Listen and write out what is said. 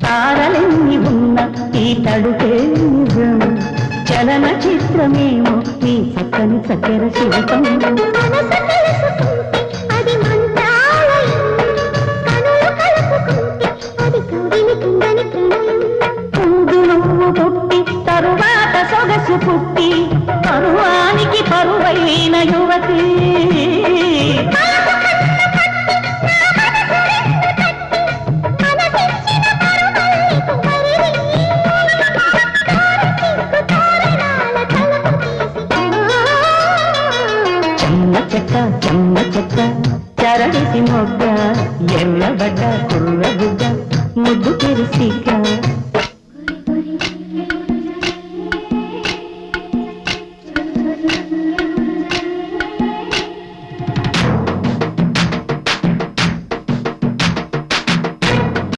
తారలెన్ని ఉన్న ఈ తడుపే నిజం చలన చిత్రమేమో ఈ చక్కని చక్కెర శిల్పం ముందు నువ్వు పుట్టి తరువాత సొగసు పుట్టి పరువానికి పరువైన యువతి చెమ్మ చెక్క చరడిసి మొగ్గ ఎల్లబడ్డ కుర్ర బుగ్గ ముద్దు తెరిసిక